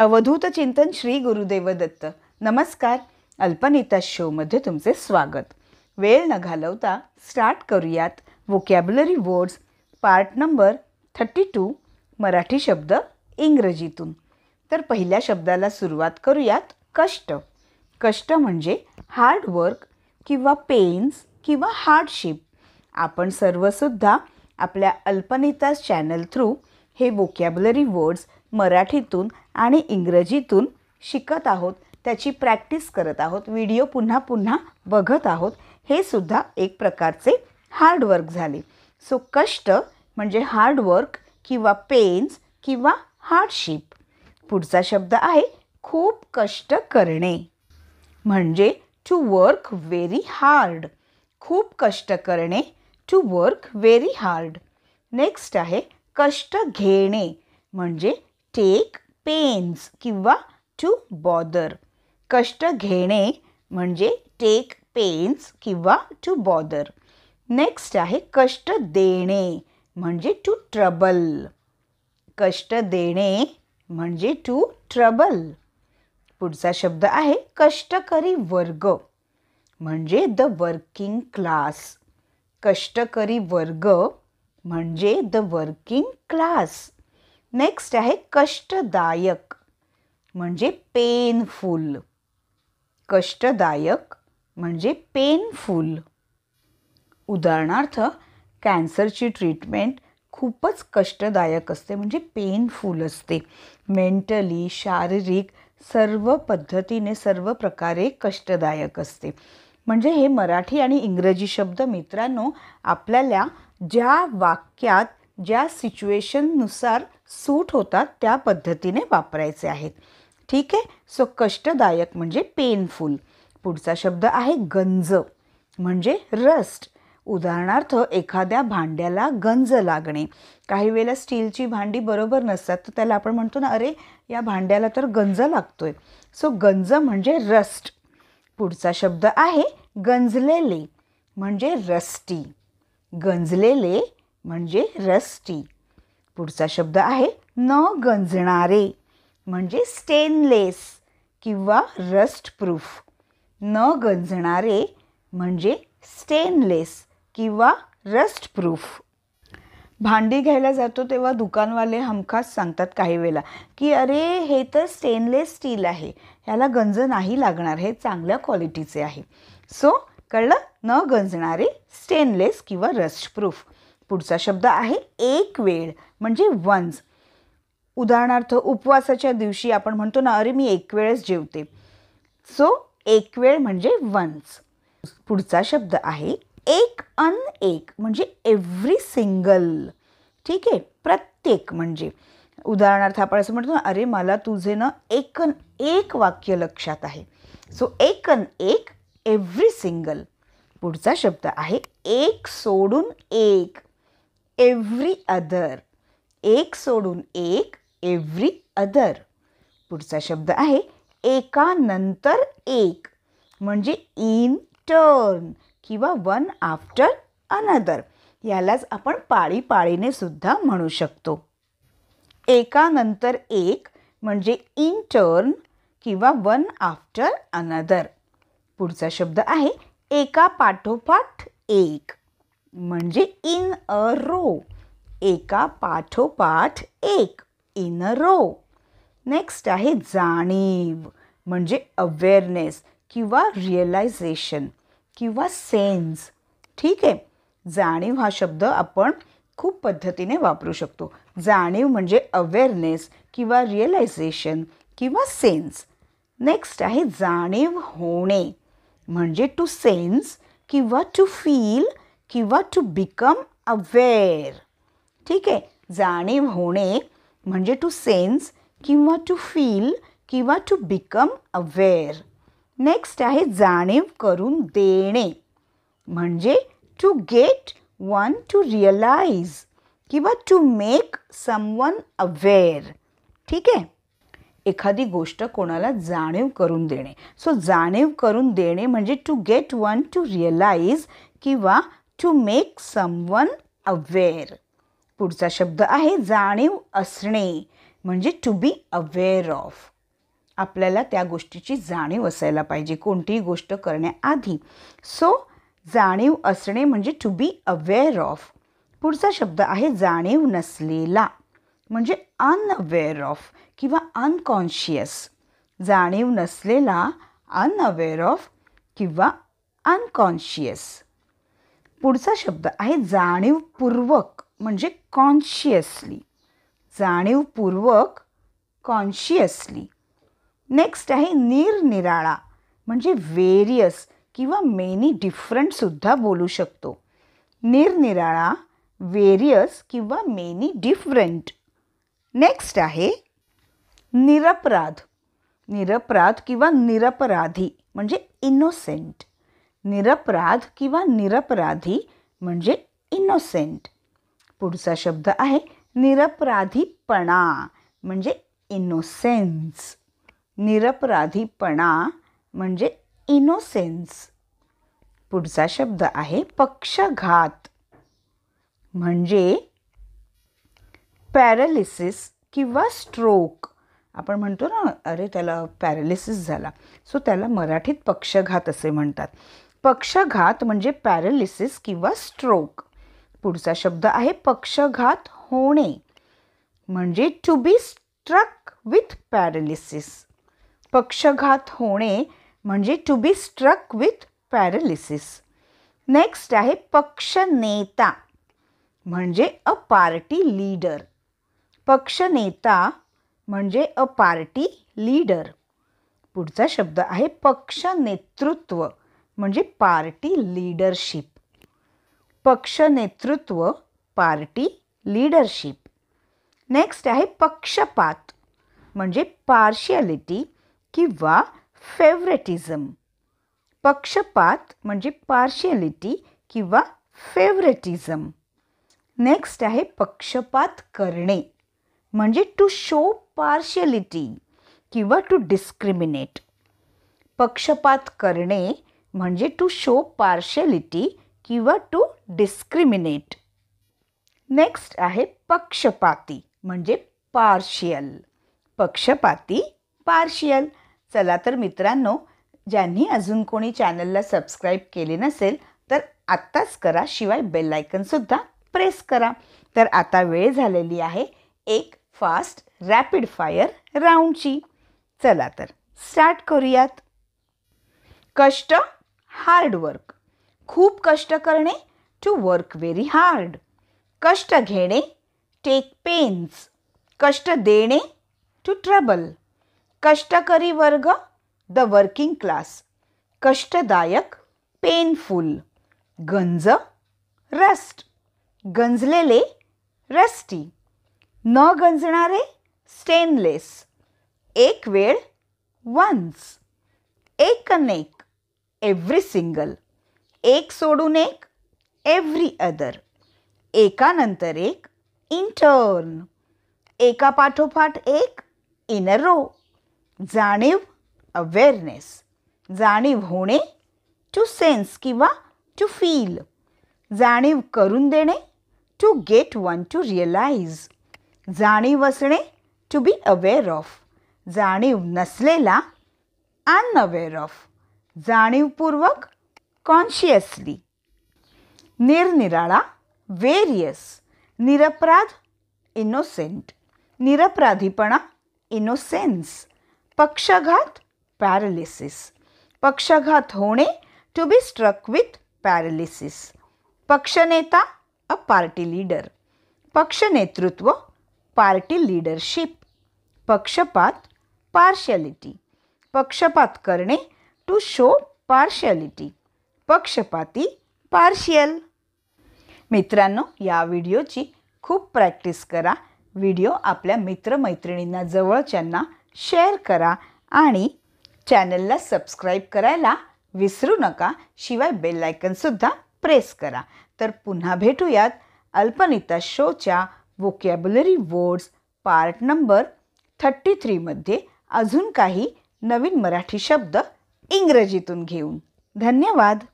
अवधूत चिंतन श्री गुरुदेव दत्त. नमस्कार. अल्पनीता शोमध्ये तुमचे स्वागत. वेळ न घालवता स्टार्ट करूयात vocabulary words part number 32 Marathi शब्द इंग्रजीतून. तर पहिल्या शब्दाला सुरुवात करूयात कष्ट. कष्ट म्हणजे हार्ड वर्क किंवा पेन्स किंवा हार्डशिप. आपण सर्वसुद्धा आपल्या अल्पनीता चॅनल थ्रू हे वोकॅब्युलरी वर्ड्स मराठीतून आणि इंग्रजीतून शिकत आहोत, त्याची प्रॅक्टिस करत आहोत, व्हिडिओ पुन्हा पुन्हा बघत आहोत. हे सुद्धा एक प्रकारचे हार्डवर्क झाले. सो कष्ट म्हणजे हार्डवर्क किंवा पेन्स किंवा हार्डशिप. पुढचा शब्द आहे खूप कष्ट करणे, म्हणजे टू वर्क व्हेरी हार्ड. खूप कष्ट करणे, to work very hard. Next आहे कष्ट घेणे, म्हणजे टेक पेन्स किंवा टू बॉदर. कष्ट घेणे म्हणजे टेक पेन्स किंवा टू बॉदर. नेक्स्ट आहे कष्ट देणे म्हणजे टू ट्रबल. कष्ट देणे म्हणजे टू ट्रबल. पुढचा शब्द आहे कष्टकरी वर्ग, म्हणजे द वर्किंग क्लास. कष्टकरी वर्ग म्हणजे द वर्किंग क्लास. नेक्स्ट आहे कष्टदायक म्हणजे पेनफुल. कष्टदायक म्हणजे पेनफुल. उदाहरणार्थ कॅन्सरची ट्रीटमेंट खूपच कष्टदायक असते, म्हणजे पेनफुल असते. मेंटली, शारीरिक सर्व पद्धतीने, सर्व प्रकारे कष्टदायक असते. म्हणजे हे मराठी आणि इंग्रजी शब्द मित्रांनो आपल्याला ज्या वाक्यात ज्या सिच्युएशननुसार सूट होतात त्या पद्धतीने वापरायचे आहेत. ठीक आहे. सो कष्टदायक म्हणजे पेनफुल. पुढचा शब्द आहे गंज, म्हणजे रस्ट. उदाहरणार्थ एखाद्या भांड्याला गंज लागणे. काही वेळेला स्टीलची भांडी बरोबर नसतात, तर त्याला आपण म्हणतो ना, अरे या भांड्याला तर गंज लागतोय. सो गंज म्हणजे रस्ट. पुढचा शब्द आहे गंजलेले, म्हणजे रस्टी. गंजलेले म्हणजे रस्टी. पुढचा शब्द आहे न गंजणारे, म्हणजे स्टेनलेस किंवा रस्ट प्रूफ. न गंजणारे म्हणजे स्टेनलेस किंवा रस्ट प्रूफ. भांडी घ्यायला जातो तेव्हा दुकानवाले हमखास सांगतात काही वेळेला की अरे हे तर स्टेनलेस स्टील आहे, ह्याला गंज नाही लागणार, हे चांगल्या क्वालिटीचे आहे. सो कळलं, न गंजणारे, स्टेनलेस किंवा रस्ट प्रूफ. पुढचा शब्द आहे एक वेळ, म्हणजे वन्स. उदाहरणार्थ उपवासाच्या दिवशी आपण म्हणतो ना, अरे मी एक वेळच जेवते. सो एक वेळ म्हणजे वन्स. पुढचा शब्द आहे एक अन एक, म्हणजे एव्हरी सिंगल. ठीक आहे, प्रत्येक. म्हणजे उदाहरणार्थ आपण असं म्हणतो ना, अरे मला तुझे ना एकन एक वाक्य लक्षात आहे. सो एकन एक, एव्हरी सिंगल. पुढचा शब्द आहे एक सोडून एक, एव्हरी अदर. एक सोडून एक, एव्हरी अदर. पुढचा शब्द आहे एकानंतर एक, म्हणजे इन टर्न किंवा वन आफ्टर अनदर. यालाच आपण पाळीपाळीने सुद्धा म्हणू शकतो. एकानंतर एक म्हणजे इन टर्न किंवा वन आफ्टर अनदर. पुढचा शब्द आहे एका पाठोपाठ एक, म्हणजे इन अ रो. एका पाठोपाठ एक, इन अ रो. नेक्स्ट आहे जाणीव, म्हणजे अवेअरनेस किंवा रिअलायझेशन किंवा सेन्स. ठीक आहे. जाणीव हा शब्द आपण खूप पद्धतीने वापरू शकतो. जाणीव म्हणजे अवेअरनेस किंवा रिअलायझेशन किंवा सेन्स. नेक्स्ट आहे जाणीव होणे, म्हणजे टू सेन्स किंवा टू फील किंवा टू बिकम अवेअर. ठीक आहे. जाणीव होणे म्हणजे टू सेन्स किंवा टू फील किंवा टू बिकम अवेअर. नेक्स्ट आहे जाणीव करून देणे, म्हणजे to get one to realise किंवा टू मेक समवन अवेअर. ठीक आहे. एखादी गोष्ट कोणाला जाणीव करून देणे. सो जाणीव करून देणे म्हणजे to get one to realise किंवा टू मेक समवन अवेअर. पुढचा शब्द आहे जाणीव असणे, म्हणजे टू बी अवेअर ऑफ. आपल्याला त्या गोष्टीची जाणीव असायला पाहिजे कोणतीही गोष्ट करण्याआधी. सो जाणीव असणे म्हणजे टू बी अवेअर ऑफ. पुढचा शब्द आहे जाणीव नसलेला म्हणजे अनअवेअर ऑफ किंवा अनकॉन्शियस. जाणीव नसलेला, अनअवेअर ऑफ किंवा अनकॉन्शियस. पुढचा शब्द आहे जाणीवपूर्वक म्हणजे कॉन्शियसली. जाणीवपूर्वक, कॉन्शियसली. नेक्स्ट आहे निरनिराळा म्हणजे व्हेरियस किंवा मेनी डिफरंटसुद्धा बोलू शकतो. निरनिराळा, व्हेरियस किंवा मेनी डिफरंट. नेक्स्ट आहे निरपराध. निरपराध किंवा निरपराधी म्हणजे इनोसेंट. निरपराध किंवा निरपराधी म्हणजे इनोसेंट. पुढचा शब्द आहे निरपराधीपणा म्हणजे इनोसेन्स. निरपराधीपणा म्हणजे इनोसेन्स. पुढचा शब्द आहे पक्षघात म्हणजे पॅरालिसिस किंवा स्ट्रोक. आपण म्हणतो ना, अरे त्याला पॅरालिसिस झाला, सो त्याला मराठीत पक्षघात असे म्हणतात. पक्षघात म्हणजे पॅरालिसिस किंवा स्ट्रोक. पुढचा शब्द आहे पक्षघात होणे म्हणजे to be struck with paralysis. पक्षघात होणे म्हणजे to be struck with paralysis. Next आहे पक्षनेता म्हणजे अ पार्टी लीडर. पक्षनेता म्हणजे अ पार्टी लीडर. पुढचा शब्द आहे पक्षनेतृत्व म्हणजे पार्टी लीडरशिप. पक्षनेतृत्व, पार्टी लीडरशिप. नेक्स्ट आहे पक्षपात म्हणजे पार्शियलिटी किंवा फेवरेटिझम. पक्षपात म्हणजे पार्शियलिटी किंवा फेवरेटिझम. नेक्स्ट आहे पक्षपात करणे म्हणजे टू शो पार्शियलिटी किंवा टू डिस्क्रिमिनेट. पक्षपात करणे म्हणजे टू शो पार्शियलिटी किंवा टू डिस्क्रिमिनेट. नेक्स्ट आहे पक्षपाती म्हणजे पार्शियल. पक्षपाती, पार्शियल. चला तर मित्रांनो, ज्यांनी अजून कोणी चॅनलला सबस्क्राईब केले नसेल तर आत्ताच करा, शिवाय बेल आयकनसुद्धा प्रेस करा. तर आता वेळ झालेली आहे एक फास्ट रॅपिड फायर राऊंडची. चला तर स्टार्ट करूयात. कष्ट, हार्डवर्क. खूप कष्ट करणे, टू वर्क व्हेरी हार्ड. कष्ट घेणे, टेक पेन्स. कष्ट देणे, टू ट्रबल. कष्टकरी वर्ग, द वर्किंग क्लास. कष्टदायक, पेनफुल. गंज, रस्ट. गंजलेले, रस्टी. न गंजणारे, स्टेनलेस. एक वेळ, वन्स. एक अनेक, एव्हरी सिंगल. एक सोडून एक, एव्हरी अदर. एकानंतर एक, इन टर्न. एका पाठोपाठ एक, इन अ रो. जाणीव, अवेअरनेस. जाणीव होणे, टू सेन्स किंवा टू फील. जाणीव करून देणे, to get one to realise. जाणीव असणे, टू बी अवेअर ऑफ. जाणीव नसलेला, अनअवेअर ऑफ. जाणीवपूर्वक, कॉन्शियसली. निरनिराळा, व्हेरियस. निरपराध, इनोसेंट. निरपराधीपणा, इनोसेन्स. पक्षघात, पॅरालिसिस. पक्षघात होणे, to be struck with paralysis. पक्षनेता, अ पार्टी लीडर. पक्षनेतृत्व, पार्टी लीडरशिप. पक्षपात, पार्शियलिटी. पक्षपात करणे, टू शो पार्शियलिटी. पक्षपाती, पार्शियल. मित्रांनो, या व्हिडिओची खूप प्रॅक्टिस करा. व्हिडिओ आपल्या मित्रमैत्रिणींना, जवळच्यांना शेअर करा आणि चॅनलला सबस्क्राईब करायला विसरू नका. शिवाय बेल आयकनसुद्धा प्रेस करा. तर पुन्हा भेटूयात अल्पनिता शोच्या व्होकॅब्युलरी वर्ड्स पार्ट नंबर 33 मध्ये अजून काही नवीन मराठी शब्द इंग्रजीतून घेऊन. धन्यवाद.